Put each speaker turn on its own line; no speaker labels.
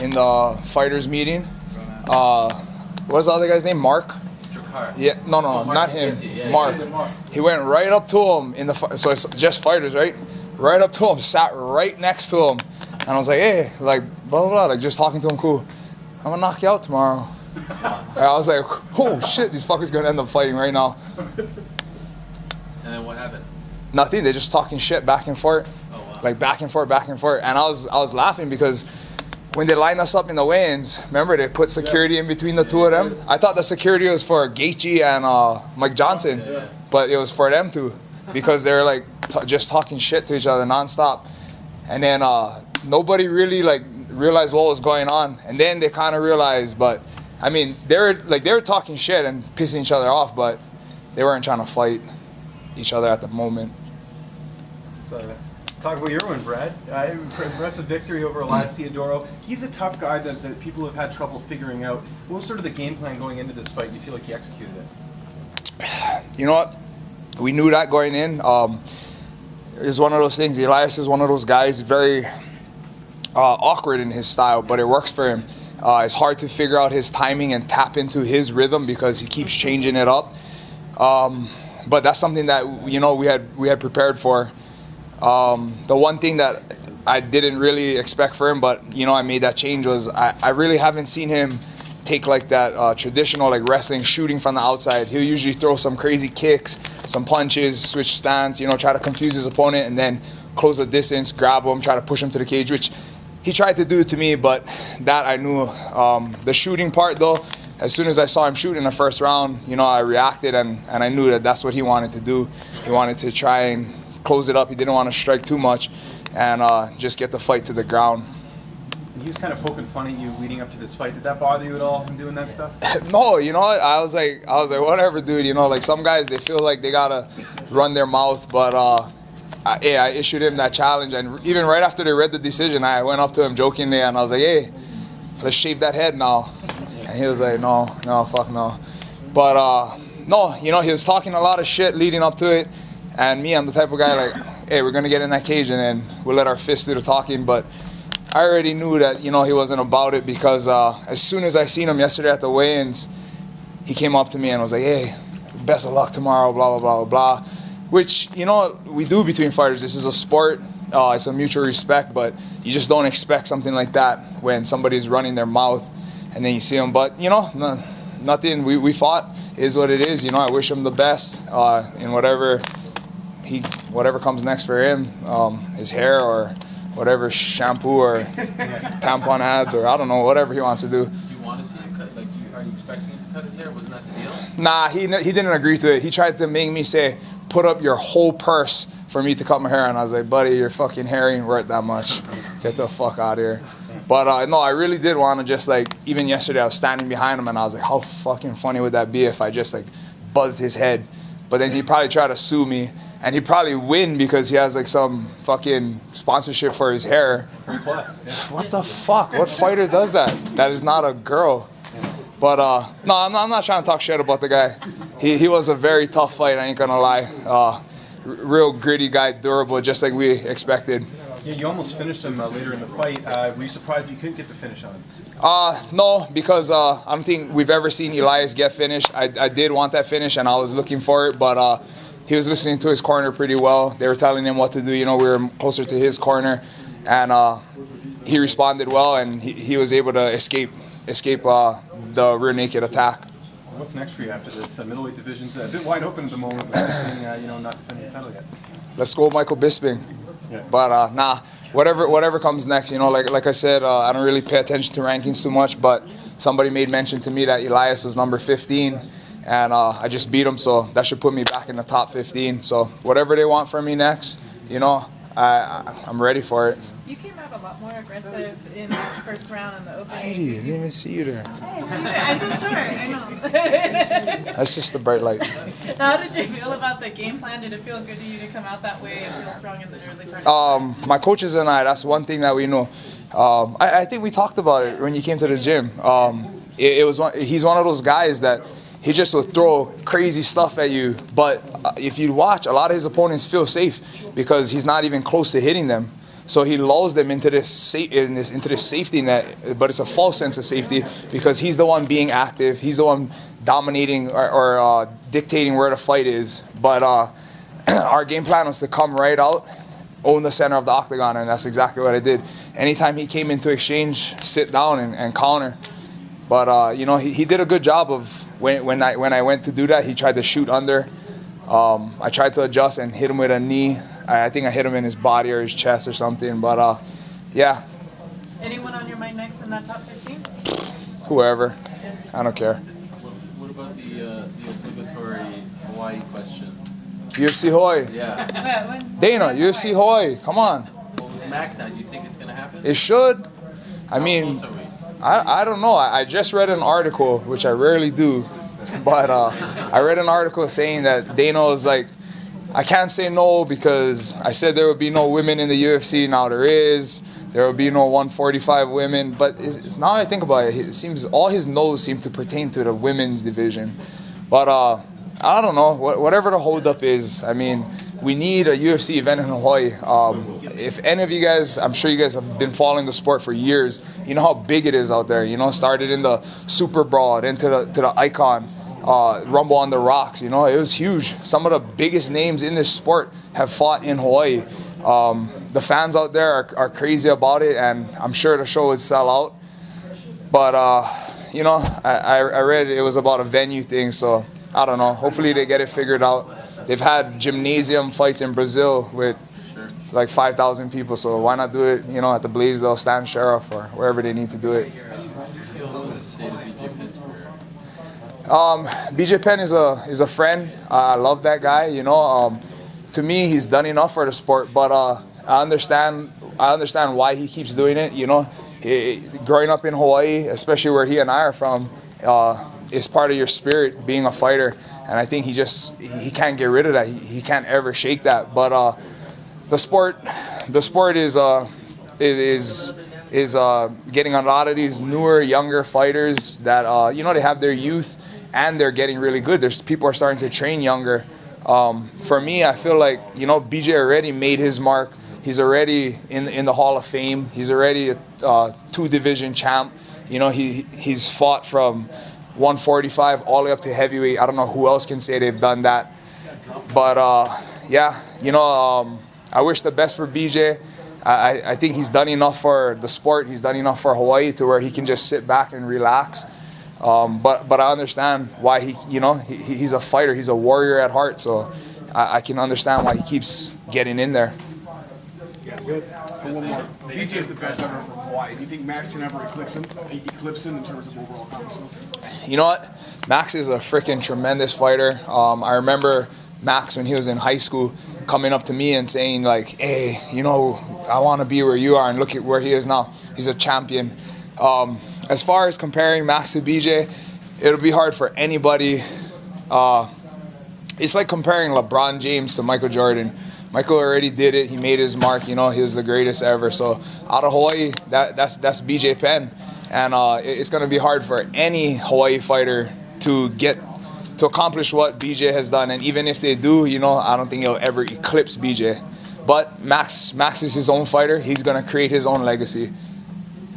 in the fighters meeting. What's the other guy's name? Mark? Yeah, no, not him. Mark. He went right up to him in the so it's just fighters, right? Right up to him, sat right next to him, and I was like, hey, like blah blah blah, like just talking to him, cool. I'm gonna knock you out tomorrow. And I was like, oh shit, these fuckers gonna end up fighting right now.
And then what happened?
Nothing. They're just talking shit back and forth, like back and forth, and I was laughing because when they line us up in the weigh-ins, remember they put security in between the two of them? I thought the security was for Gaethje and Mike Johnson, but it was for them too, because they were like just talking shit to each other nonstop. And then nobody really like realized what was going on, and then they kind of realized. But I mean, they were talking shit and pissing each other off, but they weren't trying to fight each other at the moment.
Talk about your win, Brad. Impressive victory over Elias Theodorou. He's a tough guy that people have had trouble figuring out. What was sort of the game plan going into this fight? You feel like you executed it?
You know what? We knew that going in. It's one of those things. Elias is one of those guys, very awkward in his style, but it works for him. It's hard to figure out his timing and tap into his rhythm because he keeps changing it up. But that's something that we had prepared for. The one thing that I didn't really expect for him, but I made that change, was I really haven't seen him take like that traditional like wrestling shooting from the outside. He'll usually throw some crazy kicks, some punches, switch stance, try to confuse his opponent and then close the distance, grab him, try to push him to the cage, which he tried to do to me, but that I knew. The shooting part though, as soon as I saw him shoot in the first round, I reacted and I knew that that's what he wanted to do. He wanted to try and close it up. He didn't want to strike too much and just get the fight to the ground.
He was kind of poking fun at you leading up to this fight. Did that bother you at all, him doing that stuff?
No, I was like, whatever, dude. Like some guys, they feel like they gotta run their mouth, but I issued him that challenge, and even right after they read the decision, I went up to him jokingly and I was like, hey, let's shave that head now. And he was like, no, fuck no. But no, he was talking a lot of shit leading up to it. And me, I'm the type of guy like, hey, we're going to get in that cage and then we'll let our fists do the talking. But I already knew that, he wasn't about it because as soon as I seen him yesterday at the weigh-ins, he came up to me and was like, hey, best of luck tomorrow, blah, blah, blah, blah, blah. Which, we do between fighters. This is a sport. It's a mutual respect, but you just don't expect something like that when somebody's running their mouth and then you see them. But, nothing. We fought is what it is. I wish him the best in whatever comes next for him, his hair or whatever shampoo or tampon ads or I don't know, whatever he wants to do.
Do you want to see him cut? Like, are you expecting him to cut his hair? Wasn't that the deal?
Nah, he didn't agree to it. He tried to make me say, put up your whole purse for me to cut my hair, and I was like, buddy, your fucking hair ain't worth that much. Get the fuck out of here. But no, I really did want to just even yesterday I was standing behind him and I was like, how fucking funny would that be if I just buzzed his head? But then he'd probably try to sue me. And he'd probably win because he has some fucking sponsorship for his hair. What the fuck? What fighter does that? That is not a girl. But no, I'm not trying to talk shit about the guy. He was a very tough fight, I ain't gonna lie. Real gritty guy, durable, just like we expected.
Yeah, you almost finished him later in the fight. Were you surprised you couldn't get the finish on him?
No, because I don't think we've ever seen Elias get finished. I did want that finish and I was looking for it, but he was listening to his corner pretty well. They were telling him what to do. We were closer to his corner, and he responded well, and he was able to escape the rear naked attack.
What's next for you after this? Middleweight division's a bit wide open at the moment, but Bisping, not defending his title yet.
Let's go, Michael Bisping.
Yeah.
But nah, whatever comes next. Like I said, I don't really pay attention to rankings too much, but somebody made mention to me that Elias was number 15. And I just beat him, so that should put me back in the top 15. So whatever they want from me next, I'm ready for it.
You came out a lot more aggressive in this first round in the opening.
Heidi, I didn't even see you there.
I'm so short, I know.
That's just the bright light.
How did you feel about the game plan? Did it feel good to you to come out that way and feel strong in the early part?
My coaches and I, that's one thing that we know. I think we talked about it when you came to the gym. He's one of those guys that he just will throw crazy stuff at you. But if you watch, a lot of his opponents feel safe because he's not even close to hitting them. So he lulls them into this safety net, but it's a false sense of safety because he's the one being active. He's the one dominating or dictating where the fight is. But our game plan was to come right out, own the center of the octagon, and that's exactly what I did. Anytime he came into exchange, sit down and counter. But he did a good job of when I went to do that. He tried to shoot under. I tried to adjust and hit him with a knee. I think I hit him in his body or his chest or something. But yeah.
Anyone on your mind next in that top 15?
Whoever. I don't care.
What about the obligatory Hawaii question?
UFC Hawaii.
Yeah.
Dana, UFC Hawaii. Come on.
Well, with Max now, do you think it's going to happen?
It should. I
How
mean,
close are we?
I don't know. I just read an article, which I rarely do, but I read an article saying that Dana was like, I can't say no because I said there would be no women in the UFC. Now there is. There will be no 145 women. But now I think about it, it seems all his no's seem to pertain to the women's division. But I don't know. Whatever the holdup is, I mean, we need a UFC event in Hawaii. If any of you guys, I'm sure you guys have been following the sport for years, you know how big it is out there. You know, started in the Super Brawl, then to the Icon, Rumble on the Rocks. You know, it was huge. Some of the biggest names in this sport have fought in Hawaii. The fans out there are crazy about it, and I'm sure the show would sell out. But, I read it was about a venue thing, so I don't know. Hopefully they get it figured out. They've had gymnasium fights in Brazil with like 5,000 people, so why not do it, at the Blaisdell Stan Sheriff or wherever they need to do it.
How do you feel about the state of BJ Penn's career?
BJ Penn is a friend. I love that guy. To me, he's done enough for the sport, but I understand why he keeps doing it. Growing up in Hawaii, especially where he and I are from, is part of your spirit, being a fighter. And I think he can't get rid of that. He can't ever shake that. But the sport is getting a lot of these newer, younger fighters that they have their youth and they're getting really good. People are starting to train younger. For me, I feel like BJ already made his mark. He's already in the Hall of Fame. He's already a 2-division champ. He's fought from 145 all the way up to heavyweight. I don't know who else can say they've done that. But I wish the best for BJ. I think he's done enough for the sport. He's done enough for Hawaii to where he can just sit back and relax. But I understand why he's a fighter. He's a warrior at heart. So I can understand why he keeps getting in there.
Yeah, good. And one more. BJ is the best ever from Hawaii. Do you think Max can ever eclipse him in terms of overall accomplishments?
You know what? Max is a freaking tremendous fighter. I remember Max when he was in high school coming up to me and saying like, hey, I want to be where you are, and look at where he is now. He's a champion. As far as comparing Max to BJ, it'll be hard for anybody. It's like comparing LeBron James to Michael Jordan. Michael already did it. He made his mark. He was the greatest ever. So out of Hawaii, that's BJ Penn. And it's going to be hard for any Hawaii fighter to accomplish what BJ has done. And even if they do, I don't think he'll ever eclipse BJ. But Max is his own fighter. He's going to create his own legacy.